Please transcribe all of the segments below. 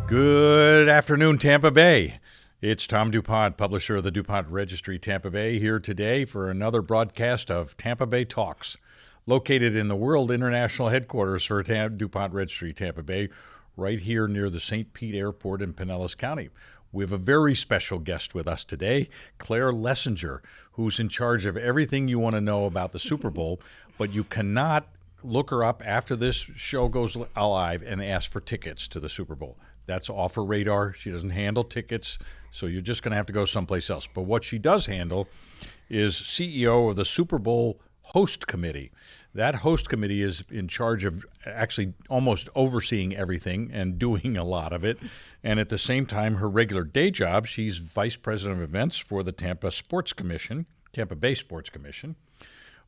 Good afternoon, Tampa Bay. It's Tom DuPont, publisher of the DuPont Registry, Tampa Bay, here today for another broadcast of Tampa Bay Talks, located in the world international headquarters for DuPont Registry, Tampa Bay, right here near the St. Pete Airport in Pinellas County. We have a very special guest with us today, Claire Lessinger, who's in charge of everything you want to know about the Super Bowl, but you cannot look her up after this show goes live and ask for tickets to the Super Bowl. That's off her radar. She doesn't handle tickets, so you're just going to have to go someplace else. But what she does handle is CEO of the Super Bowl Host Committee. That host committee is in charge of actually almost overseeing everything and doing a lot of it. And at the same time, her regular day job, she's vice president of events for the Tampa Bay Sports Commission,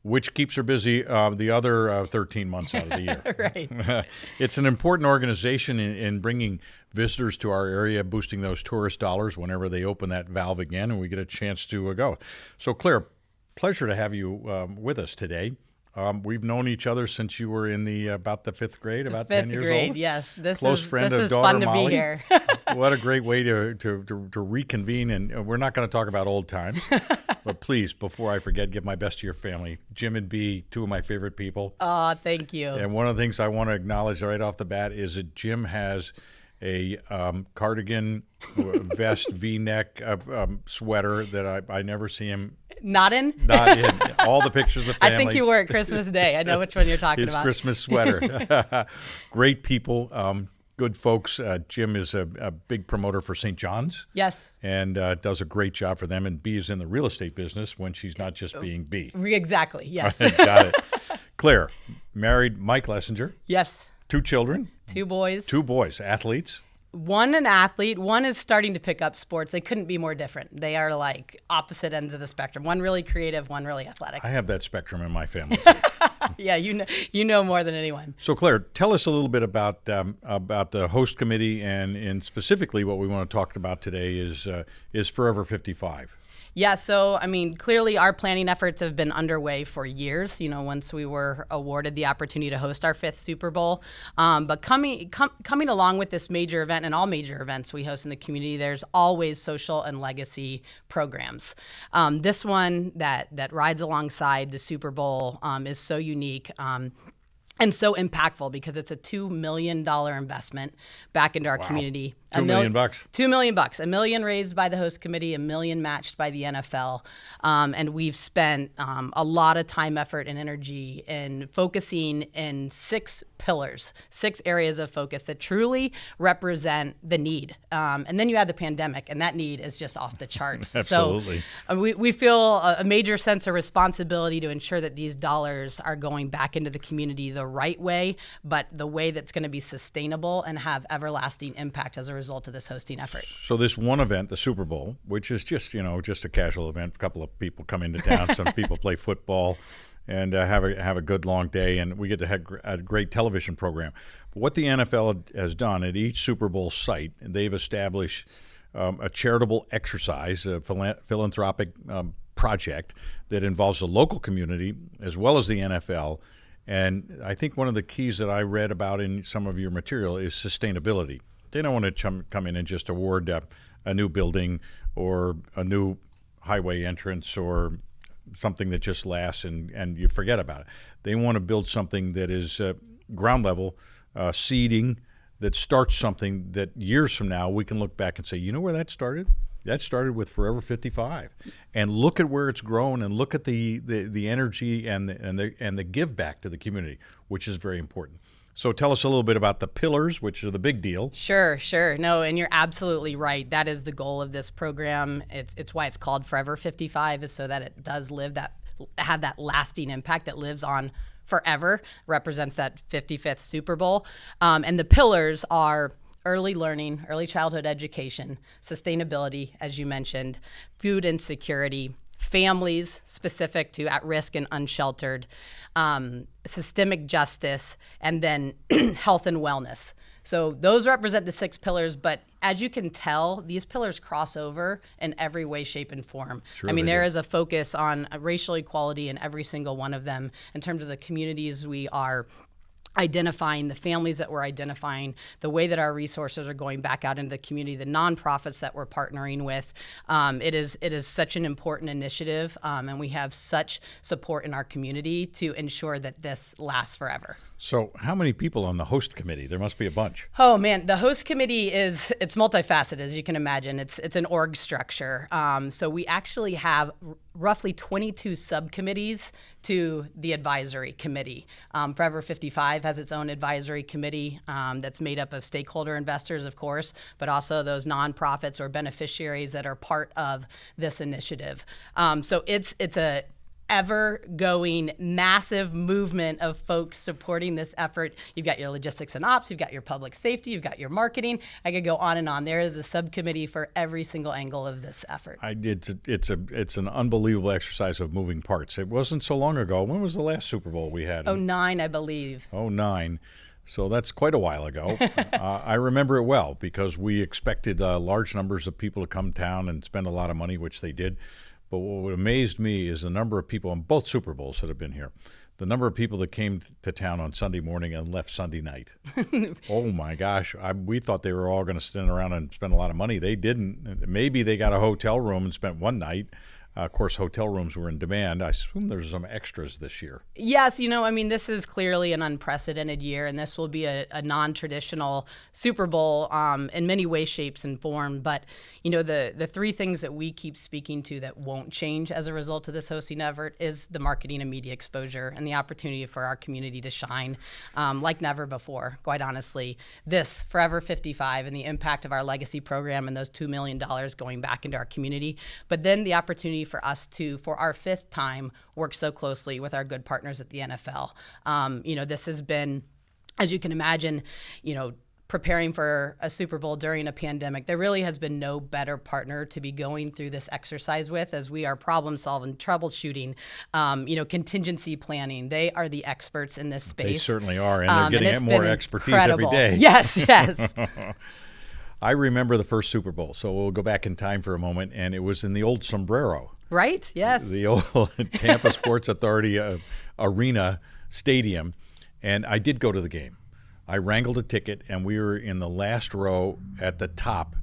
which keeps her busy the other 13 months out of the year. Right. It's an important organization in bringing visitors to our area, boosting those tourist dollars whenever they open that valve again and we get a chance to go. So, Claire, pleasure to have you with us today. We've known each other since you were in about the fifth grade, about 10 years grade, old. Yes. Close friend of daughter fun to Molly. be here. What a great way to reconvene. And we're not going to talk about old times, but please, before I forget, give my best to your family. Jim and Bea, two of my favorite people. Oh, thank you. And one of the things I want to acknowledge right off the bat is that Jim has a cardigan, vest, V-neck sweater that I never see him Not in? not in. All the pictures of the family. I think you wore it Christmas Day. I know which one you're talking His about. Christmas sweater. Great people, good folks. Jim is a big promoter for St. John's. Yes. And does a great job for them. And Bea is in the real estate business when she's not just being Bea. Exactly, yes. Got it. Claire, married Mike Lessinger. Yes. 2 children. 2 boys. 2 boys, athletes. One an athlete. One is starting to pick up sports. They couldn't be more different. They are like opposite ends of the spectrum. One really creative, one really athletic. I have that spectrum in my family. Yeah, you know more than anyone. So, Claire, tell us a little bit about the host committee, and specifically what we want to talk about today is Forever 55. Yeah, so, I mean, clearly our planning efforts have been underway for years, once we were awarded the opportunity to host our 5th Super Bowl. But coming along with this major event and all major events we host in the community, there's always social and legacy programs. This one that rides alongside the Super Bowl is so unique. And so impactful because it's a $2 million investment back into our community. $2 million. $2 million. $1 million raised by the host committee, $1 million matched by the NFL. And we've spent a lot of time, effort, and energy in focusing in 6 pillars, 6 areas of focus that truly represent the need. And then you add the pandemic, and that need is just off the charts. Absolutely. So we feel a major sense of responsibility to ensure that these dollars are going back into the community the right way, but the way that's going to be sustainable and have everlasting impact as a result of this hosting effort. So this one event, the Super Bowl, which is just a casual event, a couple of people come into town, some people play football, and have a good long day, and we get to have a great television program. But what the NFL has done at each Super Bowl site, they've established a charitable exercise, a philanthropic project that involves the local community as well as the NFL. And I think one of the keys that I read about in some of your material is sustainability. They don't want to come in and just award a new building or a new highway entrance or something that just lasts and you forget about it. They want to build something that is ground level, seeding, that starts something that years from now we can look back and say, you know where that started? That started with Forever 55, and look at where it's grown, and look at the energy and the give back to the community, which is very important. So tell us a little bit about the pillars, which are the big deal. Sure. No, and you're absolutely right. That is the goal of this program. It's why it's called Forever 55, is so that it does have that lasting impact that lives on forever, represents that 55th Super Bowl. And the pillars are early learning, early childhood education, sustainability, as you mentioned, food insecurity, families specific to at-risk and unsheltered, systemic justice, and then health and wellness. So those represent the 6 pillars, but as you can tell, these pillars cross over in every way, shape, and form. Sure, I mean, there do. is a focus on racial equality in every single one of them in terms of the communities we are identifying the families that we're identifying, the way that our resources are going back out into the community, the nonprofits that we're partnering with. It is such an important initiative, and we have such support in our community to ensure that this lasts forever. So how many people on the host committee? There must be a bunch. Oh man, the host committee it's multifaceted, as you can imagine. It's an org structure. So we actually have roughly 22 subcommittees to the advisory committee. Forever 55 has its own advisory committee that's made up of stakeholder investors, of course, but also those nonprofits or beneficiaries that are part of this initiative. So it's a ever-going massive movement of folks supporting this effort. You've got your logistics and ops, you've got your public safety, you've got your marketing. I could go on and on. There is a subcommittee for every single angle of this effort. It's an unbelievable exercise of moving parts. It wasn't so long ago. When was the last Super Bowl we had? 2009, I believe. 2009. So that's quite a while ago. I remember it well because we expected large numbers of people to come down and spend a lot of money, which they did. But what amazed me is the number of people on both Super Bowls that have been here. The number of people that came to town on Sunday morning and left Sunday night. Oh my gosh. We thought they were all going to stand around and spend a lot of money. They didn't. Maybe they got a hotel room and spent one night. Of course, hotel rooms were in demand. I assume there's some extras this year. Yes, this is clearly an unprecedented year, and this will be a non-traditional Super Bowl in many ways, shapes, and form. But, the three things that we keep speaking to that won't change as a result of this hosting effort is the marketing and media exposure and the opportunity for our community to shine like never before, quite honestly. This, Forever 55, and the impact of our legacy program and those $2 million going back into our community. But then the opportunity for us to, for our fifth time, work so closely with our good partners at the NFL. This has been, as you can imagine, preparing for a Super Bowl during a pandemic. There really has been no better partner to be going through this exercise with, as we are problem solving, troubleshooting, contingency planning. They are the experts in this space. They certainly are, and they're getting more expertise incredible. every day. Yes. I remember the first Super Bowl, so we'll go back in time for a moment, and it was in the old Sombrero. Right, yes. The old Tampa Sports Authority Arena Stadium, and I did go to the game. I wrangled a ticket, and we were in the last row at the top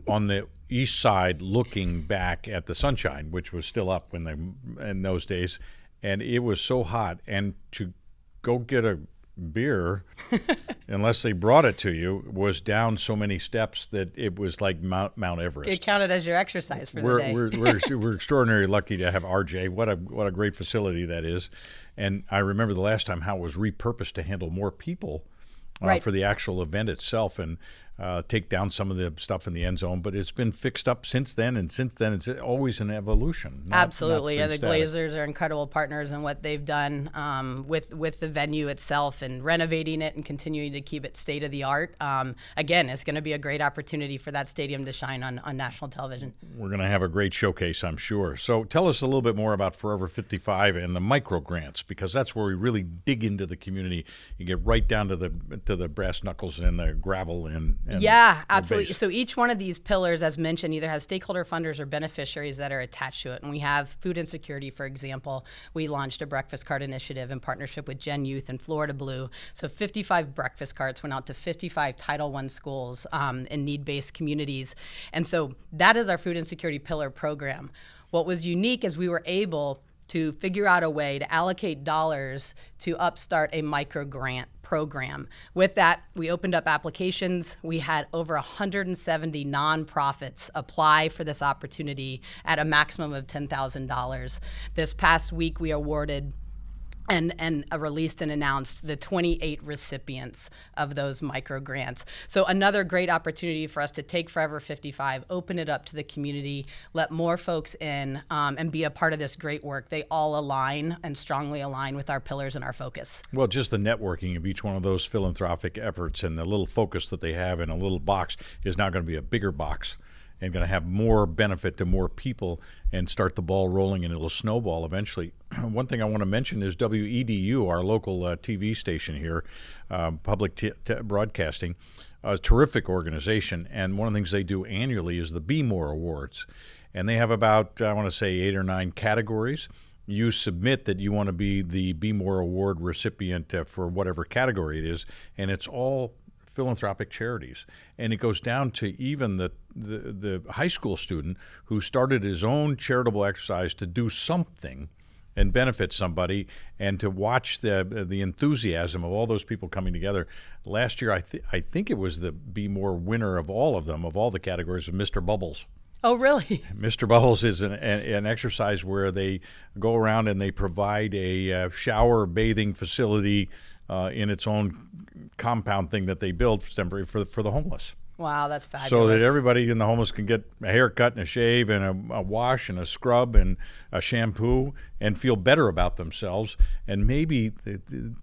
on the east side looking back at the sunshine, which was still up in those days, and it was so hot. And to go get a beer, unless they brought it to you, was down so many steps that it was like Mount Everest. It counted as your exercise for the day. We're extraordinarily lucky to have RJ. What a great facility that is. And I remember the last time how it was repurposed to handle more people for the actual event itself and take down some of the stuff in the end zone. But it's been fixed up since then, and since then it's always an evolution. Absolutely. The Glazers are incredible partners in what they've done with the venue itself and renovating it and continuing to keep it state of the art. Again, it's going to be a great opportunity for that stadium to shine on national television. We're going to have a great showcase, I'm sure. So tell us a little bit more about Forever 55 and the micro grants, because that's where we really dig into the community. You get right down to the brass knuckles and the gravel and yeah, absolutely. So each one of these pillars, as mentioned, either has stakeholder funders or beneficiaries that are attached to it. And we have food insecurity, for example. We launched a breakfast cart initiative in partnership with Gen Youth and Florida Blue. So 55 breakfast carts went out to 55 Title I schools in need-based communities. And so that is our food insecurity pillar program. What was unique is we were able to figure out a way to allocate dollars to upstart a micro grant program. With that, we opened up applications. We had over 170 nonprofits apply for this opportunity at a maximum of $10,000. This past week, we awarded and released and announced the 28 recipients of those micro grants. So another great opportunity for us to take Forever 55, open it up to the community, let more folks in, and be a part of this great work. They all align and strongly align with our pillars and our focus. Well, just the networking of each one of those philanthropic efforts and the little focus that they have in a little box is now going to be a bigger box and going to have more benefit to more people and start the ball rolling, and it'll snowball eventually. One thing I want to mention is WEDU, our local TV station here, public broadcasting, a terrific organization, and one of the things they do annually is the Be More Awards. And they have about, I want to say, 8 or 9 categories. you submit that you want to be the Be More Award recipient for whatever category it is, and it's all philanthropic charities. And it goes down to even the high school student who started his own charitable exercise to do something and benefit somebody, and to watch the enthusiasm of all those people coming together. Last year, I think it was the Be More winner of all of them, of all the categories, of Mr. Bubbles. Oh, really? Mr. Bubbles is an exercise where they go around and they provide a shower bathing facility in its own compound thing that they build temporary for the homeless. Wow, that's fabulous. So that everybody in the homeless can get a haircut and a shave and a wash and a scrub and a shampoo and feel better about themselves. And maybe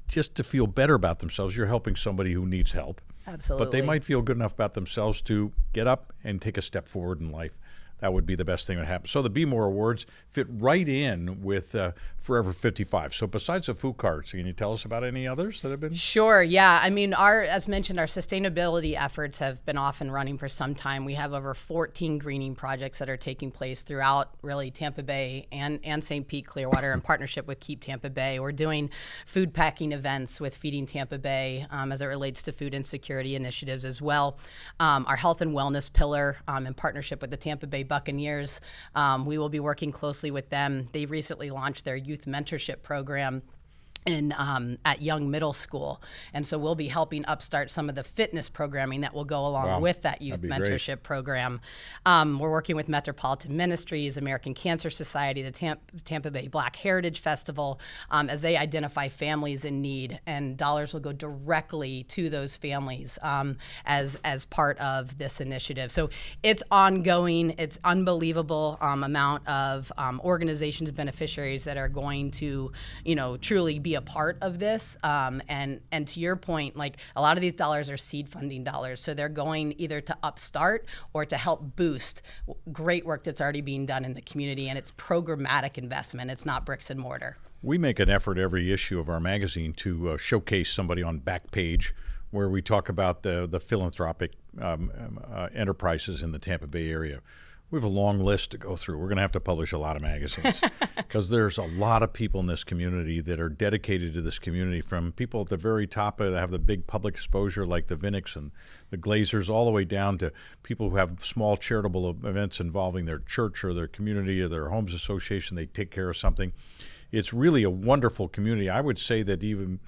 just to feel better about themselves, you're helping somebody who needs help. Absolutely. But they might feel good enough about themselves to get up and take a step forward in life. That would be the best thing that happen. So the Be More Awards fit right in with Forever 55. So besides the food cards, can you tell us about any others that have been? Sure, yeah. I mean, as mentioned, our sustainability efforts have been off and running for some time. We have over 14 greening projects that are taking place throughout really Tampa Bay and St. Pete, Clearwater in partnership with Keep Tampa Bay. We're doing food packing events with Feeding Tampa Bay as it relates to food insecurity initiatives as well. Our health and wellness pillar in partnership with the Tampa Bay Buccaneers. We will be working closely with them. They recently launched their youth mentorship program at Young Middle School. And so we'll be helping upstart some of the fitness programming that will go along with that youth mentorship program. We're working with Metropolitan Ministries, American Cancer Society, the Tampa Bay Black Heritage Festival, as they identify families in need, and dollars will go directly to those families as part of this initiative. So it's ongoing. It's unbelievable amount of organizations, beneficiaries that are going to, truly be a part of this. And to your point, like a lot of these dollars are seed funding dollars. So they're going either to upstart or to help boost great work that's already being done in the community. And it's programmatic investment. It's not bricks and mortar. We make an effort every issue of our magazine to showcase somebody on Backpage, where we talk about the philanthropic enterprises in the Tampa Bay area. We have a long list to go through. We're going to have to publish a lot of magazines because there's a lot of people in this community that are dedicated to this community, from people at the very top that have the big public exposure like the Vinicks and the Glazers, all the way down to people who have small charitable events involving their church or their community or their homes association. They take care of something. It's really a wonderful community. I would say that even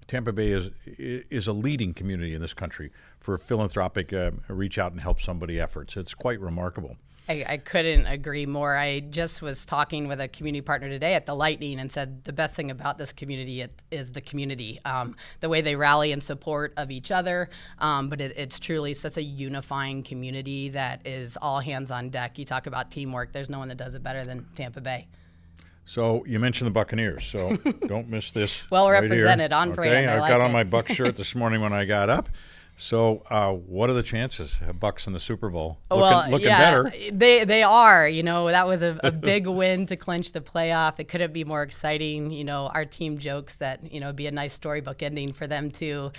Tampa Bay is a leading community in this country for philanthropic reach out and help somebody efforts. It's quite remarkable. I couldn't agree more. I just was talking with a community partner today at the Lightning and said the best thing about this community is the community, the way they rally in support of each other. But it's truly such a unifying community that is all hands on deck. You talk about teamwork. There's no one that does it better than Tampa Bay. So you mentioned the Buccaneers, so don't miss this. Well right represented, here. on brand. I've got on my Bucs shirt this morning when I got up. So what are the chances of Bucs in the Super Bowl? Looking better. They are. That was a big win to clinch the playoff. It couldn't be more exciting. Our team jokes that, it'd be a nice storybook ending for them to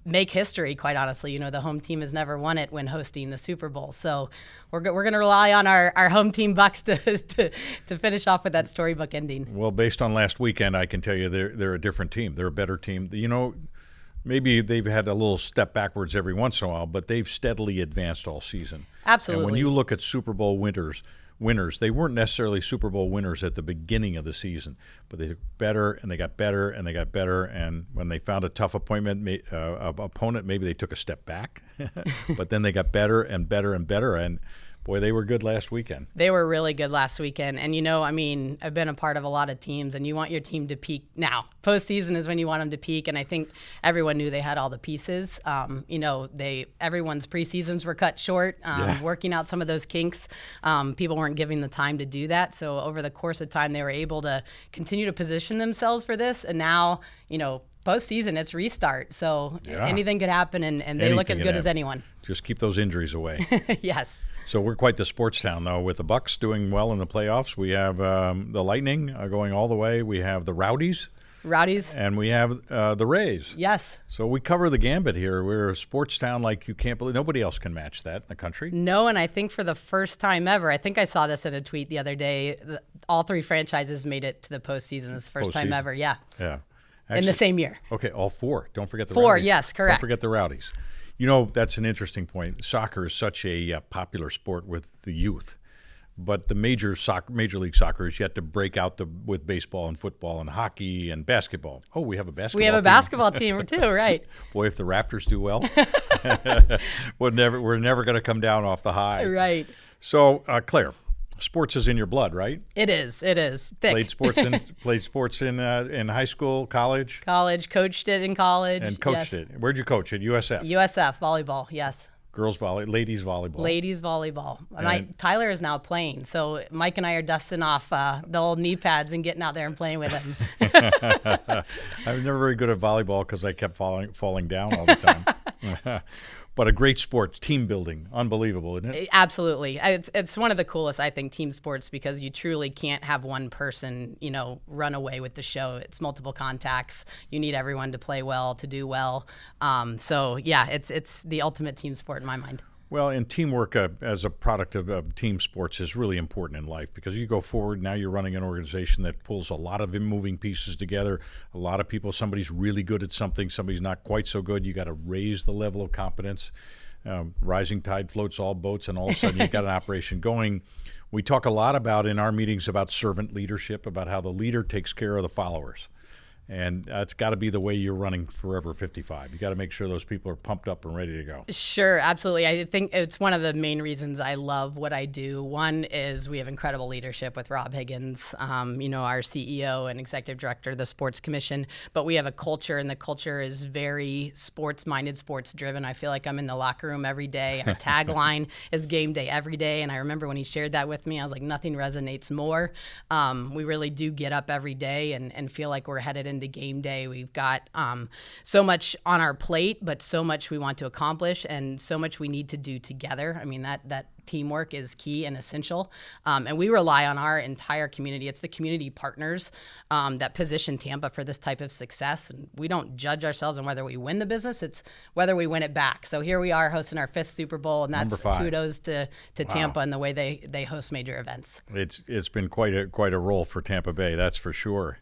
make history, quite honestly. The home team has never won it when hosting the Super Bowl. So we're going to rely on our home team Bucs to finish off with that storybook ending. Well, based on last weekend, I can tell you they're a different team. They're a better team. Maybe they've had a little step backwards every once in a while, but they've steadily advanced all season. Absolutely. And when you look at Super Bowl winners, they weren't necessarily Super Bowl winners at the beginning of the season, but they got better and they got better and they got better. And when they found a tough opponent, maybe they took a step back, but then they got better and better and better. And boy, they were good last weekend. They were really good last weekend. And, I've been a part of a lot of teams, and you want your team to peak now. Postseason is when you want them to peak, and I think everyone knew they had all the pieces. Everyone's preseasons were cut short, working out some of those kinks. People weren't giving the time to do that. So over the course of time, they were able to continue to position themselves for this. And now, postseason, it's restart. So anything could happen, and they look as good as anyone. Just keep those injuries away. Yes. So we're quite the sports town, though, with the Bucs doing well in the playoffs. We have the Lightning going all the way. We have the Rowdies Rowdies. And we have the Rays. Yes. So we cover the gambit here. We're a sports town like you can't believe. Nobody else can match that in the country. No, and I think for the first time ever, I think I saw this in a tweet the other day, all three franchises made it to the postseason. It's the first time ever. Yeah. Yeah. Actually, in the same year. Okay, all four. Don't forget the four, Rowdies. yes, correct. Don't forget the Rowdies. You know, that's an interesting point. Soccer is such a popular sport with the youth. But the Major League Soccer is yet to break out with baseball and football and hockey and basketball. Oh, we have a basketball team. We have a basketball team too, right? Boy, if the Raptors do well, we're never going to come down off the high. Right. So, Claire, sports is in your blood, right? It is. It is. Thick. Played sports in high school, college? College. Coached it in college. And coached it. Where'd you coach? At USF? USF, volleyball, yes. Girls ladies volleyball. Ladies volleyball. Tyler is now playing, so Mike and I are dusting off the old knee pads and getting out there and playing with him. I was never very good at volleyball because I kept falling down all the time. But a great sport, team building, unbelievable, isn't it? Absolutely. It's one of the coolest, I think, team sports because you truly can't have one person, run away with the show. It's multiple contacts. You need everyone to play well, to do well. So yeah, it's the ultimate team sport in my mind. Well, and teamwork as a product of team sports is really important in life because you go forward, now you're running an organization that pulls a lot of moving pieces together. A lot of people, somebody's really good at something, somebody's not quite so good. You got to raise the level of competence. Rising tide floats all boats, and all of a sudden you've got an operation going. We talk a lot about in our meetings about servant leadership, about how the leader takes care of the followers. And that's got to be the way you're running Forever 55. You got to make sure those people are pumped up and ready to go. Sure, absolutely. I think it's one of the main reasons I love what I do. One is we have incredible leadership with Rob Higgins, our CEO and executive director of the Sports Commission. But we have a culture, and the culture is very sports-minded, sports-driven. I feel like I'm in the locker room every day. Our tagline is game day every day. And I remember when he shared that with me, I was like, nothing resonates more. We really do get up every day and feel like we're headed into game day. We've got so much on our plate, but so much we want to accomplish and so much we need to do together. I mean, that teamwork is key and essential. And we rely on our entire community. It's the community partners that position Tampa for this type of success. And we don't judge ourselves on whether we win the business, it's whether we win it back. So here we are hosting our 5th Super Bowl, and that's kudos to Tampa and the way they host major events. It's been quite a role for Tampa Bay, that's for sure.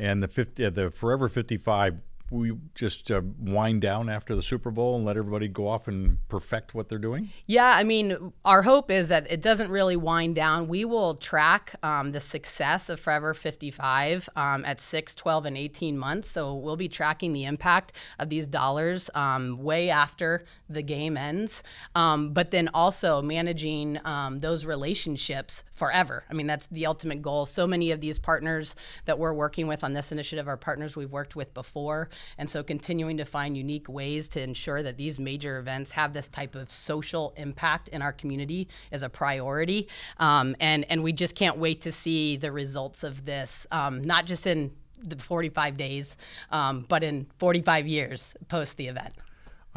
And the Forever 55, we just wind down after the Super Bowl and let everybody go off and perfect what they're doing? Yeah, I mean, our hope is that it doesn't really wind down. We will track the success of Forever 55 at 6, 12, and 18 months. So we'll be tracking the impact of these dollars way after the game ends, but then also managing those relationships forever. I mean, that's the ultimate goal. So many of these partners that we're working with on this initiative are partners we've worked with before. And so continuing to find unique ways to ensure that these major events have this type of social impact in our community is a priority. And we just can't wait to see the results of this, not just in the 45 days, but in 45 years post the event.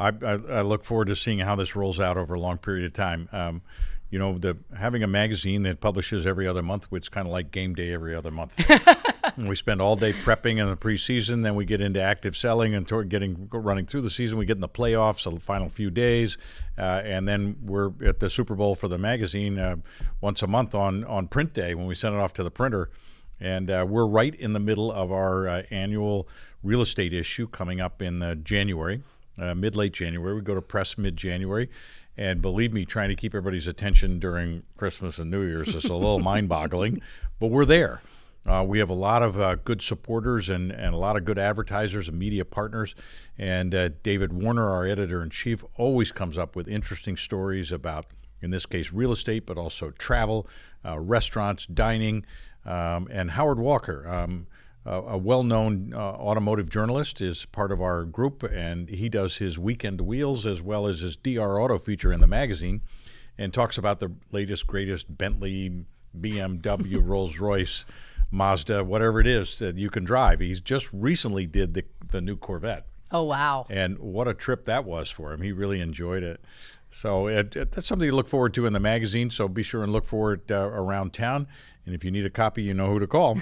I look forward to seeing how this rolls out over a long period of time. Having a magazine that publishes every other month, it's kind of like game day every other month. And we spend all day prepping in the preseason, then we get into active selling and running through the season. We get in the playoffs, the final few days, and then we're at the Super Bowl for the magazine once a month on print day when we send it off to the printer. And we're right in the middle of our annual real estate issue coming up in January. Late January. We go to press mid-January. And believe me, trying to keep everybody's attention during Christmas and New Year's is a little mind-boggling. But we're there. We have a lot of good supporters and a lot of good advertisers and media partners. And David Warner, our editor-in-chief, always comes up with interesting stories about, in this case, real estate, but also travel, restaurants, dining. And Howard Walker, a well-known automotive journalist, is part of our group, and he does his Weekend Wheels as well as his DR Auto feature in the magazine and talks about the latest, greatest Bentley, BMW, Rolls-Royce, Mazda, whatever it is that you can drive. He's just recently did the new Corvette. Oh, wow. And what a trip that was for him. He really enjoyed it. So that's something to look forward to in the magazine. So be sure and look for it around town. And if you need a copy, you know who to call.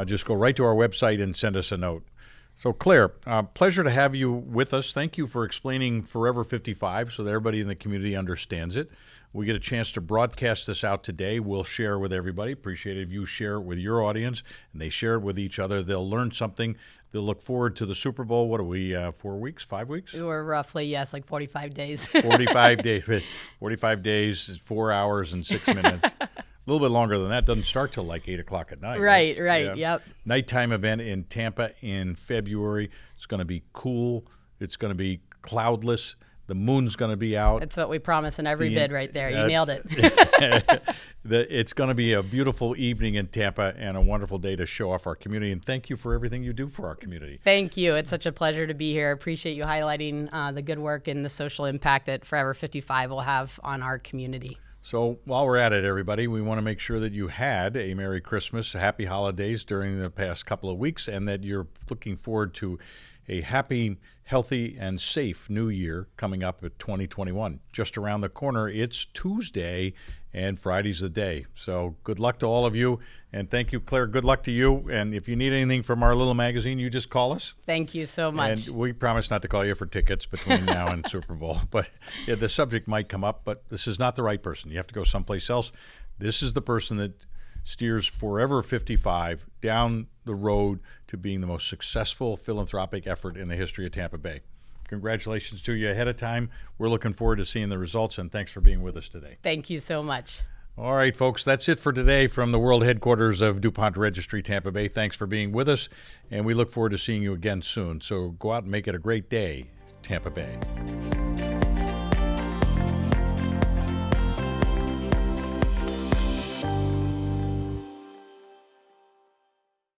Just go right to our website and send us a note. So Claire, pleasure to have you with us. Thank you for explaining Forever 55 so that everybody in the community understands it. We get a chance to broadcast this out today. We'll share with everybody. Appreciate it if you share it with your audience and they share it with each other. They'll learn something. They'll look forward to the Super Bowl. What are we, 4 weeks, 5 weeks? We're roughly, yes, like 45 days. 45 days. 45 days, 4 hours and 6 minutes. A little bit longer than that. Doesn't start till like 8 o'clock at night. Right, Yeah. yep. Nighttime event in Tampa in February. It's going to be cool. It's going to be cloudless. The moon's going to be out. That's what we promise in every bid right there. You nailed it. It's going to be a beautiful evening in Tampa and a wonderful day to show off our community. And thank you for everything you do for our community. Thank you. It's such a pleasure to be here. Appreciate you highlighting the good work and the social impact that Forever 55 will have on our community. So while we're at it, everybody, we want to make sure that you had a Merry Christmas, Happy Holidays during the past couple of weeks, and that you're looking forward to a happy, healthy, and safe new year coming up at 2021. Just around the corner, it's Tuesday, and Friday's the day. So good luck to all of you, and thank you, Claire. Good luck to you. And if you need anything from our little magazine, you just call us. Thank you so much. And we promise not to call you for tickets between now and Super Bowl. But yeah, the subject might come up, but this is not the right person. You have to go someplace else. This is the person that steers Forever 55 down the road to being the most successful philanthropic effort in the history of Tampa Bay. Congratulations to you ahead of time. We're looking forward to seeing the results, and thanks for being with us today. Thank you so much. All right, folks, that's it for today from the world headquarters of DuPont Registry, Tampa Bay. Thanks for being with us, and we look forward to seeing you again soon. So go out and make it a great day, Tampa Bay.